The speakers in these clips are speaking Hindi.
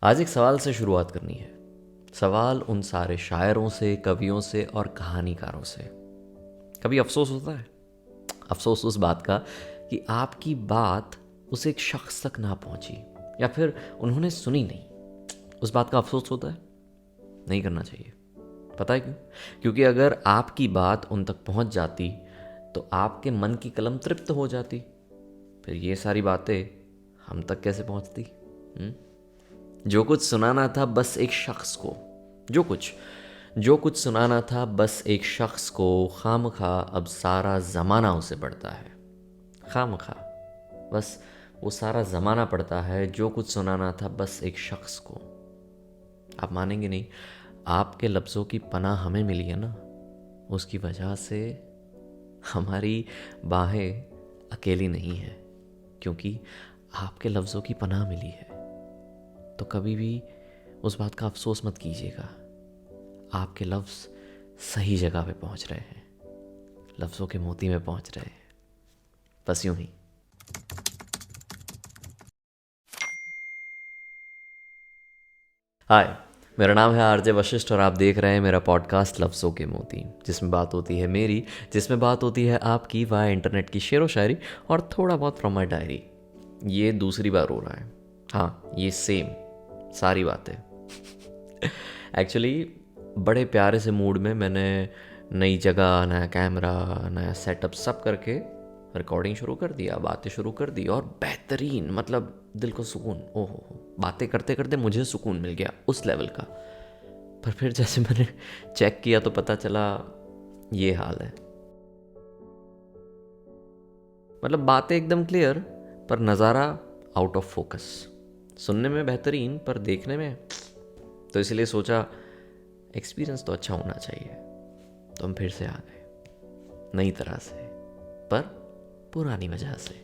आज एक सवाल से शुरुआत करनी है। सवाल उन सारे शायरों से, कवियों से और कहानीकारों से। कभी अफसोस होता है? अफसोस उस बात का कि आपकी बात उस एक शख्स तक ना पहुंची या फिर उन्होंने सुनी नहीं। उस बात का अफसोस होता है? नहीं करना चाहिए। पता है क्यों? क्योंकि अगर आपकी बात उन तक पहुंच जाती तो आपके मन की कलम तृप्त हो जाती। फिर ये सारी बातें हम तक कैसे पहुंचती? हम्म? जो कुछ सुनाना था बस एक शख्स को, जो कुछ सुनाना था बस एक शख्स को, खामखा अब सारा ज़माना उसे पढ़ता है। खामखा बस वो सारा ज़माना पढ़ता है। जो कुछ सुनाना था बस एक शख्स को। आप मानेंगे नहीं, आपके लफ्ज़ों की पनाह हमें मिली है ना, उसकी वजह से हमारी बाहें अकेली नहीं हैं, क्योंकि आपके लफ्ज़ों की पनाह मिली है। तो कभी भी उस बात का अफसोस मत कीजिएगा। आपके लफ्ज़ सही जगह पे पहुंच रहे हैं, लफ्ज़ों के मोती में पहुंच रहे हैं। बस यूं ही। हाय, मेरा नाम है आरजे वशिष्ठ और आप देख रहे हैं मेरा पॉडकास्ट लफ्ज़ों के मोती, जिसमें बात होती है मेरी, जिसमें बात होती है आपकी, वाया इंटरनेट की शेरो शायरी और थोड़ा बहुत फ्रॉम माई डायरी। ये दूसरी बार हो रहा है। हाँ, ये सेम सारी बातें। एक्चुअली बड़े प्यारे से मूड में मैंने नई जगह, नया कैमरा, नया सेटअप सब करके रिकॉर्डिंग शुरू कर दिया, बातें शुरू कर दी और बेहतरीन, मतलब दिल को सुकून। ओहो, बातें करते करते मुझे सुकून मिल गया उस लेवल का। पर फिर जैसे मैंने चेक किया तो पता चला ये हाल है। मतलब बातें एकदम क्लियर पर नज़ारा आउट ऑफ फोकस। सुनने में बेहतरीन पर देखने में, तो इसलिए सोचा एक्सपीरियंस तो अच्छा होना चाहिए। तो हम फिर से आ गए नई तरह से, पर पुरानी वजह से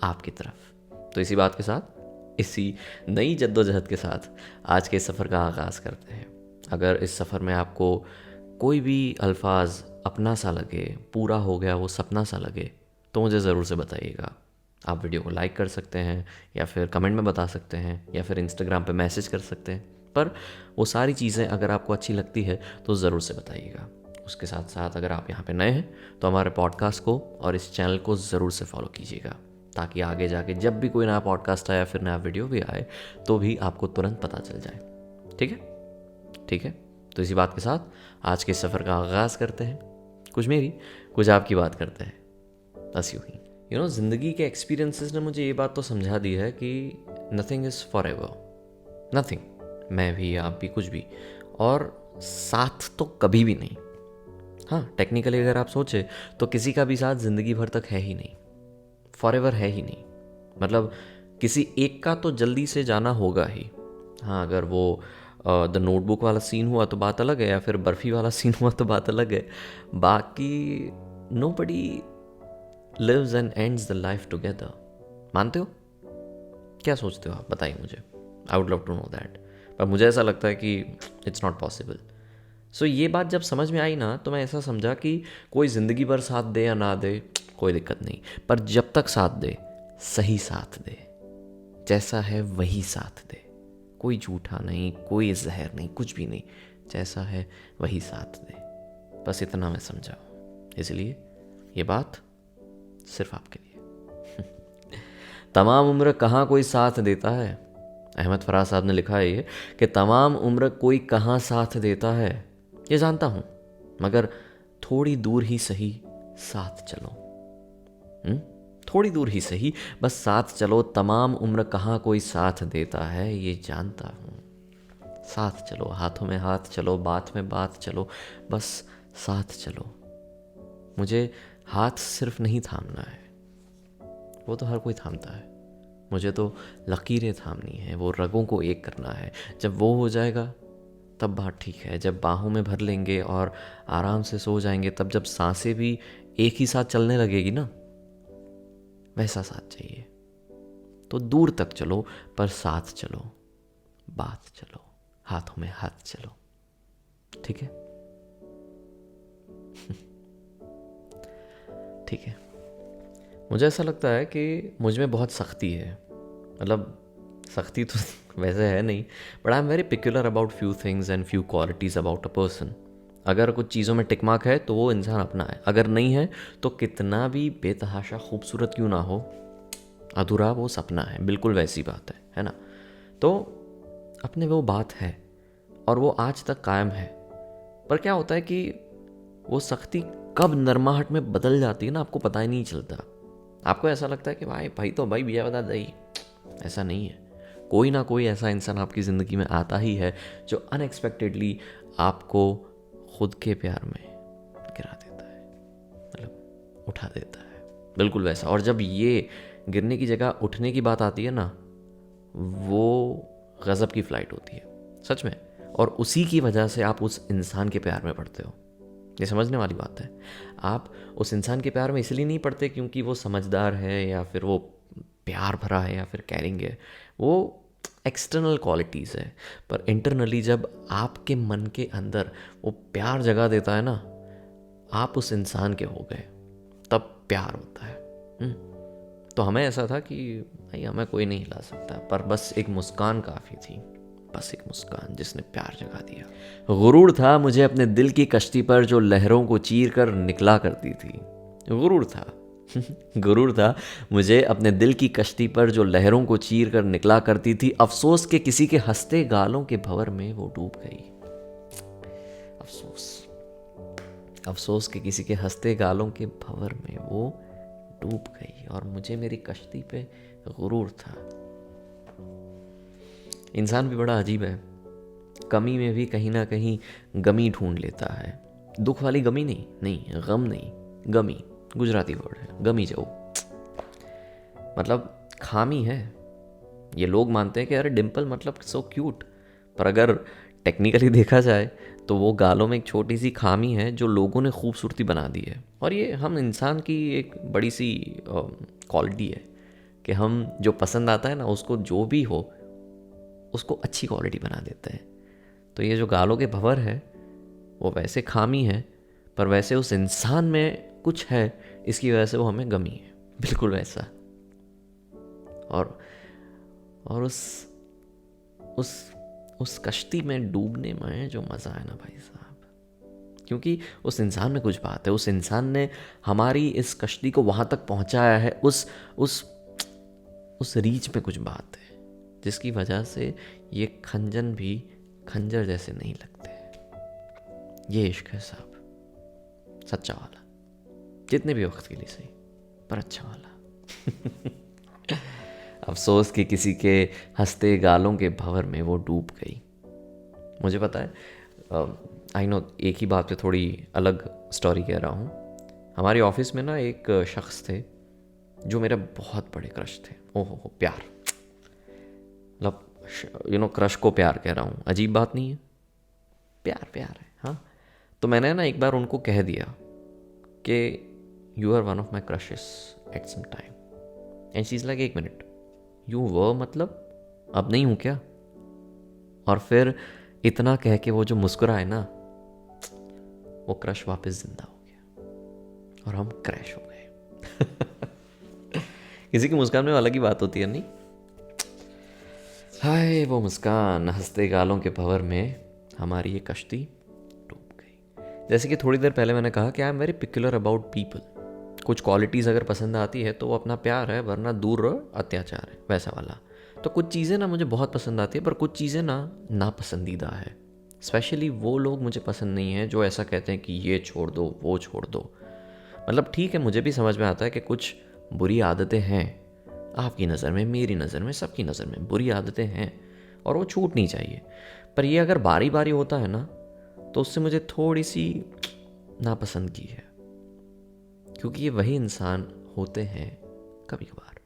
आपकी तरफ। तो इसी बात के साथ, इसी नई जद्दोजहद के साथ आज के सफ़र का आगाज़ करते हैं। अगर इस सफ़र में आपको कोई भी अल्फाज अपना सा लगे, पूरा हो गया वो सपना सा लगे, तो मुझे ज़रूर से बताइएगा। आप वीडियो को लाइक कर सकते हैं या फिर कमेंट में बता सकते हैं या फिर इंस्टाग्राम पे मैसेज कर सकते हैं। पर वो सारी चीज़ें अगर आपको अच्छी लगती है तो ज़रूर से बताइएगा। उसके साथ साथ अगर आप यहाँ पे नए हैं तो हमारे पॉडकास्ट को और इस चैनल को ज़रूर से फॉलो कीजिएगा, ताकि आगे जाके जब भी कोई नया पॉडकास्ट आए या फिर नया वीडियो भी आए तो भी आपको तुरंत पता चल जाए। ठीक है? ठीक है, तो इसी बात के साथ आज के सफ़र का आगाज़ करते हैं। कुछ मेरी, कुछ आपकी बात करते हैं। बस यूँ ही। ज़िंदगी के एक्सपीरियंसेस ने मुझे ये बात तो समझा दी है कि nothing is for ever. Nothing, मैं भी, आप भी, कुछ भी। और साथ तो कभी भी नहीं। हाँ, टेक्निकली अगर आप सोचे तो किसी का भी साथ ज़िंदगी भर तक है ही नहीं, फॉर एवर है ही नहीं। मतलब किसी एक का तो जल्दी से जाना होगा ही। हाँ, अगर वो द नोटबुक वाला सीन हुआ तो बात अलग है, या फिर बर्फ़ी वाला सीन हुआ तो बात अलग है। बाकी nobody lives and ends the life together. मानते हो? क्या सोचते हो आप? बताइए मुझे। I would love to know that. पर मुझे ऐसा लगता है कि इट्स नॉट पॉसिबल। सो ये बात जब समझ में आई ना, तो मैं ऐसा समझा कि कोई ज़िंदगी भर साथ दे या ना दे, कोई दिक्कत नहीं, पर जब तक साथ दे, सही साथ दे, जैसा है वही साथ दे। कोई झूठा नहीं, कोई जहर नहीं, कुछ भी नहीं, जैसा है वही साथ दे। बस इतना मैं समझा। इसलिए ये बात सिर्फ आपके लिए। तमाम उम्र कहाँ कोई साथ देता है। अहमद फराज साहब ने लिखा है ये कि तमाम उम्र कोई कहाँ साथ देता है। ये जानता हूँ, मगर थोड़ी दूर ही सही साथ चलो। थोड़ी दूर ही सही, बस साथ चलो। तमाम उम्र कहाँ कोई साथ देता है, ये जानता हूँ। साथ चलो, हाथों में हाथ चलो, बात में बात चलो, बस साथ चलो। मुझे हाथ सिर्फ नहीं थामना है, वो तो हर कोई थामता है। मुझे तो लकीरें थामनी है, वो रगों को एक करना है। जब वो हो जाएगा तब बात ठीक है। जब बाहों में भर लेंगे और आराम से सो जाएंगे, तब जब सांसें भी एक ही साथ चलने लगेगी ना, वैसा साथ चाहिए। तो दूर तक चलो पर साथ चलो, बात चलो, हाथों में हाथ चलो। ठीक है? ठीक है। मुझे ऐसा लगता है कि मुझ में बहुत सख्ती है। मतलब सख्ती तो वैसे है नहीं, but I am very peculiar about few things and few qualities about a person. अगर कुछ चीज़ों में टिक मार्क है तो वो इंसान अपना है, अगर नहीं है तो कितना भी बेतहाशा खूबसूरत क्यों ना हो, अधूरा वो सपना है। बिल्कुल वैसी बात है ना। तो अपने वो बात है और वो आज तक कायम है। पर क्या होता है कि वो सख्ती कब नरमाहट में बदल जाती है ना, आपको पता ही नहीं चलता। आपको ऐसा लगता है कि भाई तो भाई बिया बता दई। ऐसा नहीं है। कोई ना कोई ऐसा इंसान आपकी ज़िंदगी में आता ही है जो अनएक्सपेक्टेडली आपको खुद के प्यार में गिरा देता है, मतलब उठा देता है। बिल्कुल वैसा। और जब ये गिरने की जगह उठने की बात आती है ना, वो गज़ब की फ़्लाइट होती है सच में। और उसी की वजह से आप उस इंसान के प्यार में पड़ते हो। ये समझने वाली बात है। आप उस इंसान के प्यार में इसलिए नहीं पड़ते क्योंकि वो समझदार है या फिर वो प्यार भरा है या फिर कैरिंग है, वो एक्सटर्नल क्वालिटीज़ है। पर इंटरनली जब आपके मन के अंदर वो प्यार जगा देता है ना, आप उस इंसान के हो गए, तब प्यार होता है। तो हमें ऐसा था कि भाई हमें कोई नहीं हिला सकता, पर बस एक मुस्कान काफ़ी थी, बस एक मुस्कान जिसने प्यार जगा दिया। गुरूर था मुझे अपने दिल की कश्ती पर जो लहरों को चीर कर निकला करती थी। गुरूर था गुरूर था मुझे अपने दिल की कश्ती पर जो लहरों को चीर कर निकला करती थी। अफसोस के किसी के हंसते गालों के भंवर में वो डूब गई। अफसोस के किसी के हंसते गालों के भंवर में वो डूब गई और मुझे मेरी कश्ती पे गुरूर था। इंसान भी बड़ा अजीब है। कमी में भी कहीं ना कहीं गमी ढूंढ लेता है। दुख वाली गमी नहीं, गम नहीं, गमी गुजराती वर्ड है, गमी जाओ। मतलब खामी है। ये लोग मानते हैं कि अरे डिम्पल मतलब सो क्यूट, पर अगर टेक्निकली देखा जाए तो वो गालों में एक छोटी सी खामी है जो लोगों ने खूबसूरती बना दी है। और ये हम इंसान की एक बड़ी सी क्वालिटी है कि हम जो पसंद आता है ना, उसको जो भी हो उसको अच्छी क्वालिटी बना देते हैं। तो ये जो गालों के भंवर है वो वैसे खामी है, पर वैसे उस इंसान में कुछ है, इसकी वजह से वो हमें गमी है। बिल्कुल वैसा। और उस कश्ती में डूबने में जो मज़ा है ना भाई साहब, क्योंकि उस इंसान में कुछ बात है। उस इंसान ने हमारी इस कश्ती को वहाँ तक पहुँचाया है। उस रीच में कुछ बात है जिसकी वजह से ये खंजन भी खंजर जैसे नहीं लगते। ये इश्क है साहब, सच्चा वाला, जितने भी वक्त के लिए सही, पर अच्छा वाला। अफसोस कि किसी के हंसते गालों के भंवर में वो डूब गई। मुझे पता है, आई नो एक ही बात पे थोड़ी अलग स्टोरी कह रहा हूँ। हमारे ऑफिस में ना एक शख्स थे जो मेरे बहुत बड़े क्रश थे। ओहो प्यार, मतलब क्रश को प्यार कह रहा हूँ, अजीब बात नहीं है, प्यार है। हाँ, तो मैंने ना एक बार उनको कह दिया कि you are one of my crushes at some time. And she is like एक मिनट, यू वो मतलब अब नहीं हूँ क्या? और फिर इतना कह के वो जो मुस्कुराए ना, वो क्रश वापस जिंदा हो गया और हम क्रैश हो गए। किसी की मुस्कान में अलग ही बात होती है नहीं? हाय वो मुस्कान, हंसते गालों के भंवर में हमारी ये कश्ती डूब गई। जैसे कि थोड़ी देर पहले मैंने कहा कि I am very peculiar about people. कुछ क्वालिटीज़ अगर पसंद आती है तो वो अपना प्यार है, वरना दूर रहो अत्याचार है, वैसा वाला। तो कुछ चीज़ें ना मुझे बहुत पसंद आती है, पर कुछ चीज़ें ना नापसंदीदा है। स्पेशली वो लोग मुझे पसंद नहीं है जो ऐसा कहते हैं कि ये छोड़ दो वो छोड़ दो। मतलब ठीक है, मुझे भी समझ में आता है कि कुछ बुरी आदतें हैं, आपकी नज़र में, मेरी नज़र में, सबकी नज़र में बुरी आदतें हैं और वो छूटनी चाहिए। पर ये अगर बारी बारी होता है ना, तो उससे मुझे थोड़ी सी नापसंदगी है, क्योंकि ये वही इंसान होते हैं कभी कभार,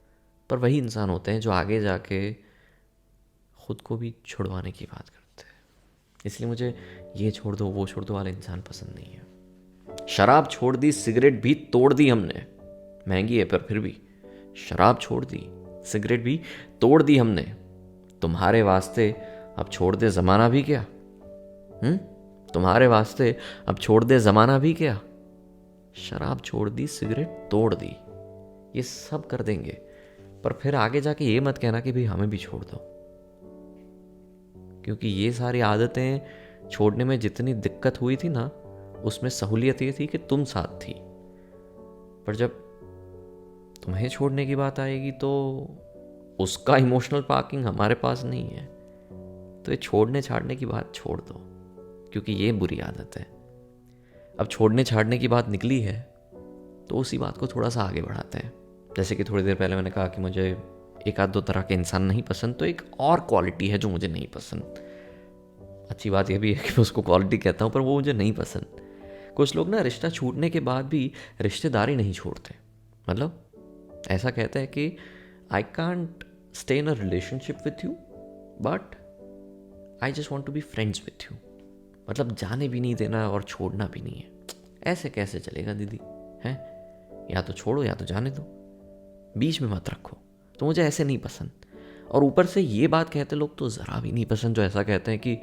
पर वही इंसान होते हैं जो आगे जाके खुद को भी छुड़वाने की बात करते हैं। इसलिए मुझे ये छोड़ दो वो छोड़ दो वाले इंसान पसंद नहीं है। शराब छोड़ दी, सिगरेट भी तोड़ दी हमने, महंगी है पर फिर भी। शराब छोड़ दी, सिगरेट भी तोड़ दी हमने, तुम्हारे वास्ते अब छोड़ दे ज़माना भी क्या? तुम्हारे वास्ते अब छोड़ दे ज़माना भी क्या? शराब छोड़ दी, सिगरेट तोड़ दी, ये सब कर देंगे, पर फिर आगे जाके ये मत कहना कि भाई हमें भी छोड़ दो। क्योंकि ये सारी आदतें छोड़ने में जितनी दिक्कत हुई थी ना, उसमें सहूलियत ये थी कि तुम साथ थी। पर जब तुम्हें छोड़ने की बात आएगी तो उसका इमोशनल पार्किंग हमारे पास नहीं है। तो ये छोड़ने छाड़ने की बात छोड़ दो, क्योंकि ये बुरी आदत है। अब छोड़ने छाड़ने की बात निकली है तो उसी बात को थोड़ा सा आगे बढ़ाते हैं। जैसे कि थोड़ी देर पहले मैंने कहा कि मुझे एक आध दो तरह के इंसान नहीं पसंद, तो एक और क्वालिटी है जो मुझे नहीं पसंद। अच्छी बात यह भी है कि मैं उसको क्वालिटी कहता हूँ, पर वो मुझे नहीं पसंद। कुछ लोग ना रिश्ता छूटने के बाद भी रिश्तेदारी नहीं छोड़ते। मतलब ऐसा कहते हैं कि I can't stay in a relationship with you but I just want to be friends with you. मतलब जाने भी नहीं देना और छोड़ना भी नहीं है। ऐसे कैसे चलेगा दीदी? हैं? या तो छोड़ो या तो जाने दो, बीच में मत रखो। तो मुझे ऐसे नहीं पसंद। और ऊपर से ये बात कहते लोग तो ज़रा भी नहीं पसंद जो ऐसा कहते हैं कि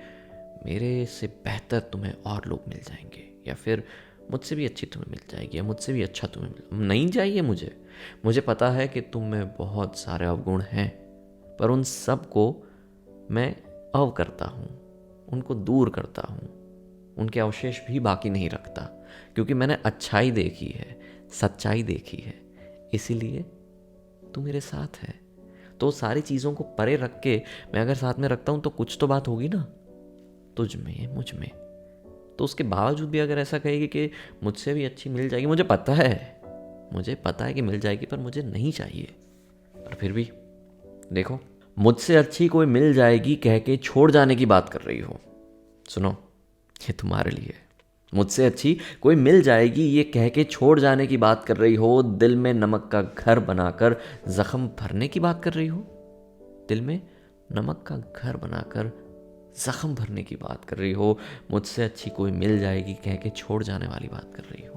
मेरे से बेहतर तुम्हें और लोग मिल जाएंगे, या फिर मुझसे भी अच्छी तुम्हें मिल जाएगी, या मुझसे भी अच्छा तुम्हें मिल नहीं चाहिए। मुझे पता है कि तुम में बहुत सारे अवगुण हैं, पर उन सब को मैं अव करता हूँ, उनको दूर करता हूँ, उनके अवशेष भी बाकी नहीं रखता, क्योंकि मैंने अच्छाई देखी है, सच्चाई देखी है। इसीलिए तू मेरे साथ है। तो सारी चीज़ों को परे रख के मैं अगर साथ में रखता हूँ तो कुछ तो बात होगी ना, तुझ में, मुझ में। तो उसके बावजूद भी अगर ऐसा कहेगी कि मुझसे भी अच्छी मिल जाएगी, मुझे पता है कि मिल जाएगी, पर मुझे नहीं चाहिए। पर फिर भी देखो, मुझसे अच्छी कोई मिल जाएगी कह के छोड़ जाने की बात कर रही हो। सुनो, ये तुम्हारे लिए। मुझसे अच्छी कोई मिल जाएगी ये कह के छोड़ जाने की बात कर रही हो। दिल में नमक का घर बनाकर जख्म भरने की बात कर रही हो। दिल में नमक का घर बनाकर जख्म भरने की बात कर रही हो। मुझसे अच्छी कोई मिल जाएगी कह के छोड़ जाने वाली बात कर रही हो।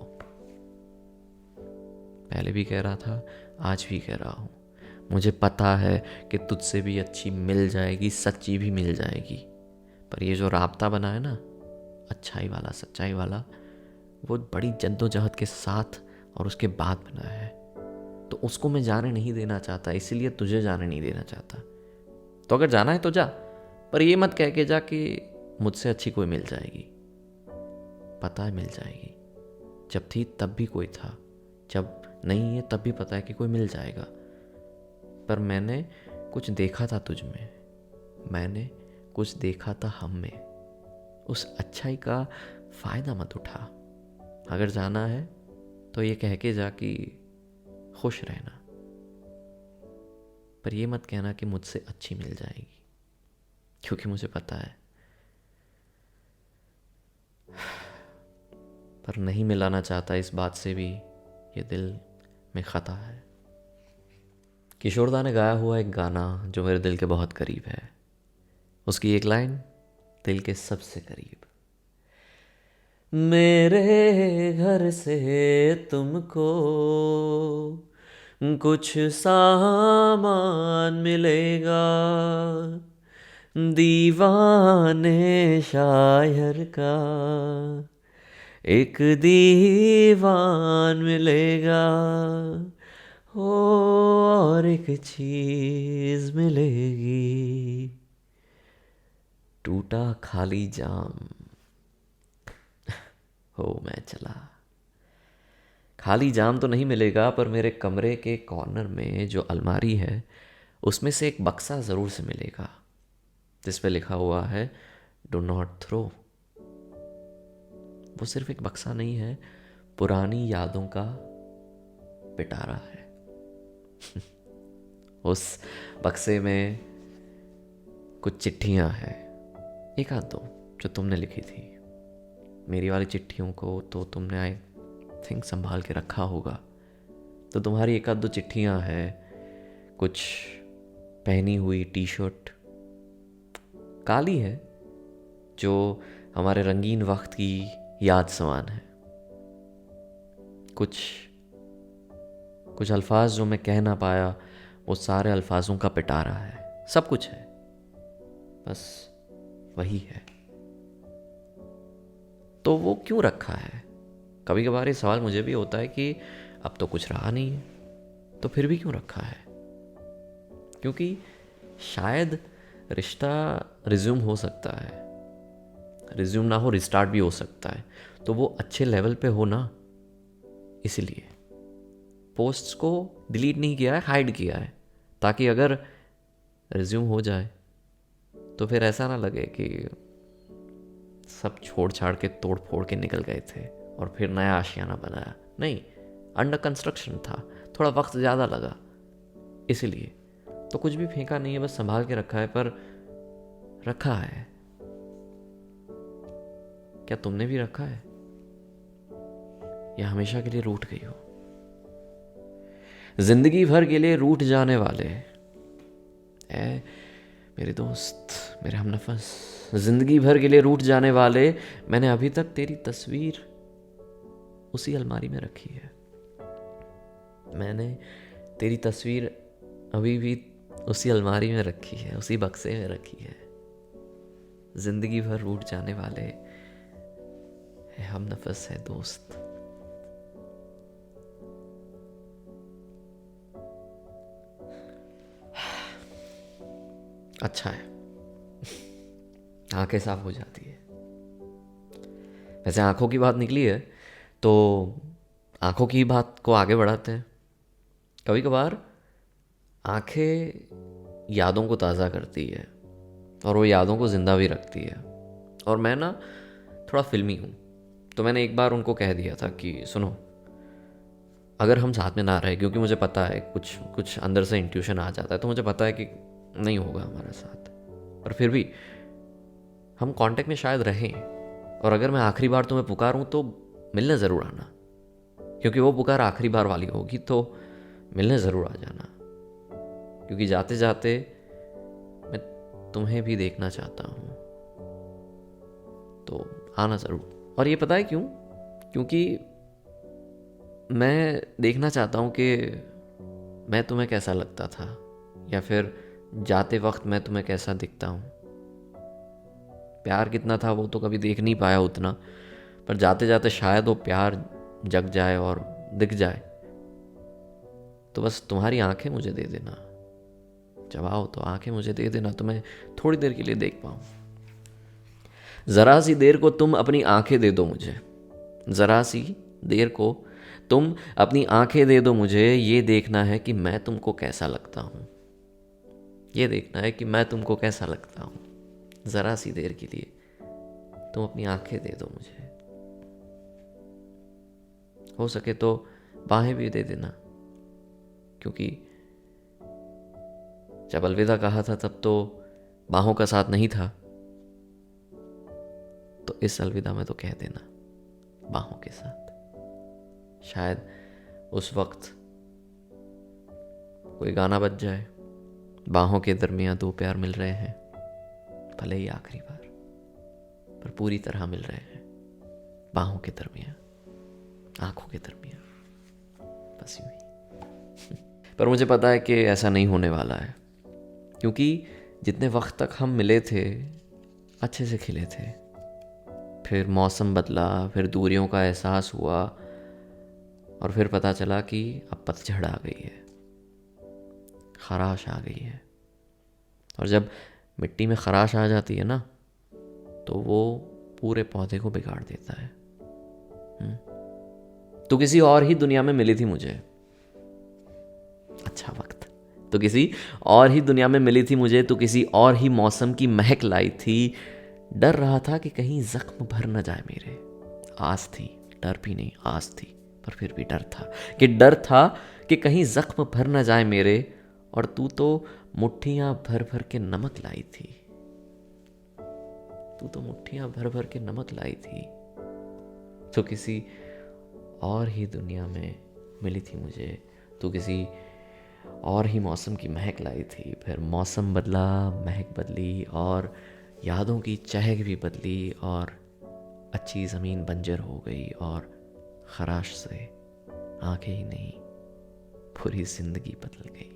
पहले भी कह रहा था, आज भी कह रहा हूँ, मुझे पता है कि तुझसे भी अच्छी मिल जाएगी, सच्ची भी मिल जाएगी। पर ये जो राब्ता बना है ना, अच्छाई वाला, सच्चाई वाला, वो बड़ी जद्दोजहद के साथ और उसके बाद बना है। तो उसको मैं जाने नहीं देना चाहता, इसीलिए तुझे जाने नहीं देना चाहता। तो अगर जाना है तो जा, पर ये मत कह के जा कि मुझसे अच्छी कोई मिल जाएगी। पता है मिल जाएगी। जब थी तब भी कोई था, जब नहीं है तब भी पता है कि कोई मिल जाएगा। पर मैंने कुछ देखा था तुझ में, मैंने कुछ देखा था हम में। उस अच्छाई का फ़ायदा मत उठा। अगर जाना है तो ये कह के जा कि खुश रहना, पर ये मत कहना कि मुझसे अच्छी मिल जाएगी, क्योंकि मुझे पता है। पर नहीं मिलाना चाहता, इस बात से भी ये दिल में खता है। किशोरदा ने गाया हुआ एक गाना जो मेरे दिल के बहुत करीब है। उसकी एक लाइन दिल के सबसे करीब। मेरे घर से तुमको कुछ सामान मिलेगा, दीवाने शायर का एक दीवान मिलेगा, और एक चीज मिलेगी, टूटा खाली जाम हो मैं चला। खाली जाम तो नहीं मिलेगा, पर मेरे कमरे के कॉर्नर में जो अलमारी है उसमें से एक बक्सा ज़रूर से मिलेगा, जिस पे लिखा हुआ है डू नॉट थ्रो। वो सिर्फ एक बक्सा नहीं है, पुरानी यादों का पिटारा है। उस बक्से में कुछ चिट्ठियां हैं, एक आध दो जो तुमने लिखी थी। मेरी वाली चिट्ठियों को तो तुमने आई थिंक संभाल के रखा होगा। तो तुम्हारी एक आध दो चिट्ठियां हैं, कुछ पहनी हुई टी शर्ट काली है जो हमारे रंगीन वक्त की याद समान है, कुछ अल्फाज जो मैं कह ना पाया, वो सारे अल्फाजों का पिटारा है। सब कुछ है, बस वही है। तो वो क्यों रखा है? कभी कभार ये सवाल मुझे भी होता है कि अब तो कुछ रहा नहीं है, तो फिर भी क्यों रखा है? क्योंकि शायद रिश्ता रिज्यूम हो सकता है, रिज्यूम ना हो रिस्टार्ट भी हो सकता है, तो वो अच्छे लेवल पे हो ना, इसीलिए पोस्ट्स को डिलीट नहीं किया है, हाइड किया है, ताकि अगर रिज्यूम हो जाए तो फिर ऐसा ना लगे कि सब छोड़ छाड़ के तोड़ फोड़ के निकल गए थे और फिर नया आशियाना बनाया। नहीं, अंडर कंस्ट्रक्शन था, थोड़ा वक्त ज़्यादा लगा, इसीलिए। तो कुछ भी फेंका नहीं है, बस संभाल के रखा है, पर रखा है। क्या तुमने भी रखा है, या हमेशा के लिए रूठ गई हो? जिंदगी भर के लिए रूठ जाने वाले ए मेरे दोस्त, मेरे हमनफस, जिंदगी भर के लिए रूठ जाने वाले, मैंने अभी तक तेरी तस्वीर उसी अलमारी में रखी है। मैंने तेरी तस्वीर अभी भी उसी अलमारी में रखी है, उसी बक्से में रखी है। जिंदगी भर रूठ जाने वाले है हमनफस, है दोस्त। अच्छा है, आंखें साफ हो जाती है। वैसे आंखों की बात निकली है तो आंखों की बात को आगे बढ़ाते हैं। कभी कभार आंखें यादों को ताज़ा करती है और वो यादों को ज़िंदा भी रखती है। और मैं ना थोड़ा फिल्मी हूँ, तो मैंने एक बार उनको कह दिया था कि सुनो, अगर हम साथ में ना रहे, क्योंकि मुझे पता है कुछ कुछ अंदर से इंट्यूशन आ जाता है, तो मुझे पता है कि नहीं होगा हमारा साथ, पर फिर भी हम कांटेक्ट में शायद रहें। और अगर मैं आखिरी बार तुम्हें पुकारूं तो मिलने ज़रूर आना, क्योंकि वो पुकार आखिरी बार वाली होगी, तो मिलने ज़रूर आ जाना, क्योंकि जाते जाते मैं तुम्हें भी देखना चाहता हूँ, तो आना ज़रूर। और ये पता है क्यों? क्योंकि मैं देखना चाहता हूँ कि मैं तुम्हें कैसा लगता था, या फिर जाते वक्त मैं तुम्हें कैसा दिखता हूँ। प्यार कितना था वो तो कभी देख नहीं पाया उतना, पर जाते जाते शायद वो प्यार जग जाए और दिख जाए। तो बस तुम्हारी आंखें मुझे दे देना, जब आओ तो आंखें मुझे दे देना, तो मैं थोड़ी देर के लिए देख पाऊँ। ज़रा सी देर को तुम अपनी आंखें दे दो मुझे, ज़रा सी देर को तुम अपनी आंखें दे दो मुझे, ये देखना है कि मैं तुमको कैसा लगता हूँ, ये देखना है कि मैं तुमको कैसा लगता हूँ। ज़रा सी देर के लिए तुम अपनी आंखें दे दो मुझे, हो सके तो बाहें भी दे देना, क्योंकि जब अलविदा कहा था तब तो बाहों का साथ नहीं था, तो इस अलविदा में तो कह देना बाहों के साथ। शायद उस वक्त कोई गाना बज जाए, बाहों के दरमियान दो प्यार मिल रहे हैं, भले ही आखिरी बार, पर पूरी तरह मिल रहे हैं, बाहों के दरमियान, आंखों के दरमियान, बस यूं ही। पर मुझे पता है कि ऐसा नहीं होने वाला है, क्योंकि जितने वक्त तक हम मिले थे अच्छे से खिले थे, फिर मौसम बदला, फिर दूरियों का एहसास हुआ, और फिर पता चला कि अब पतझड़ आ गई है, खराश आ गई है। और जब मिट्टी में खराश आ जाती है ना, तो वो पूरे पौधे को बिगाड़ देता है। तो किसी और ही दुनिया में मिली थी मुझे, अच्छा वक्त, तो किसी और ही दुनिया में मिली थी मुझे, तो किसी और ही मौसम की महक लाई थी। डर रहा था कि कहीं जख्म भर न जाए मेरे, आस थी, डर भी नहीं आस थी, पर फिर भी डर था कि कहीं जख्म भर न जाए मेरे। और तू तो मुट्ठियां भर भर के नमक लाई थी, तू तो मुट्ठियां भर भर के नमक लाई थी। तो किसी और ही दुनिया में मिली थी मुझे, तो किसी और ही मौसम की महक लाई थी। फिर मौसम बदला, महक बदली, और यादों की चहक भी बदली, और अच्छी ज़मीन बंजर हो गई, और खराश से आंखें ही नहीं पूरी जिंदगी बदल गई।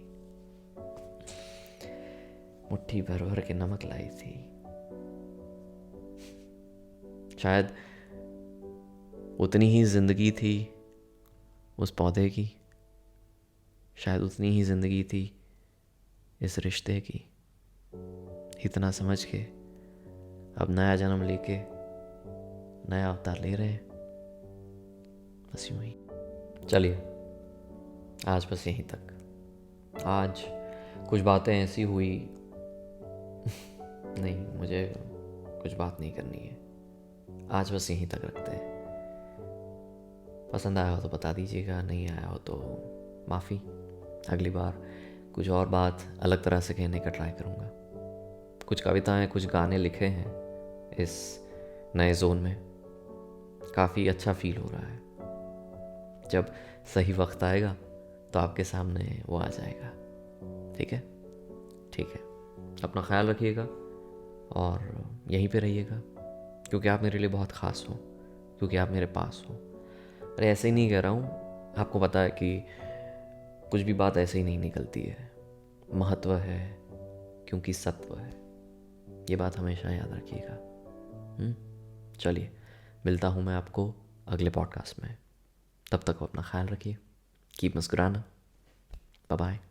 मुट्ठी भर भर के नमक लाई थी। शायद उतनी ही जिंदगी थी उस पौधे की, शायद उतनी ही जिंदगी थी इस रिश्ते की, इतना समझ के अब नया जन्म लेके नया अवतार ले रहे हैं। बस यूं ही। चलिए आज बस यहीं तक। आज कुछ बातें ऐसी हुई नहीं, मुझे कुछ बात नहीं करनी है। आज बस यहीं तक रखते हैं। पसंद आया हो तो बता दीजिएगा, नहीं आया हो तो माफ़ी। अगली बार कुछ और बात अलग तरह से कहने का ट्राई करूँगा। कुछ कविताएं, कुछ गाने लिखे हैं इस नए जोन में। काफ़ी अच्छा फील हो रहा है। जब सही वक्त आएगा तो आपके सामने वो आ जाएगा। ठीक है, ठीक है। अपना ख्याल रखिएगा और यहीं पे रहिएगा, क्योंकि आप मेरे लिए बहुत ख़ास हो, क्योंकि आप मेरे पास हो। अरे ऐसे ही नहीं कह रहा हूँ, आपको पता है कि कुछ भी बात ऐसे ही नहीं निकलती है। महत्व है क्योंकि सत्व है। ये बात हमेशा याद रखिएगा। चलिए, मिलता हूँ मैं आपको अगले पॉडकास्ट में। तब तक अपना ख्याल रखिए। कीप मुस्कुराना। Bye bye.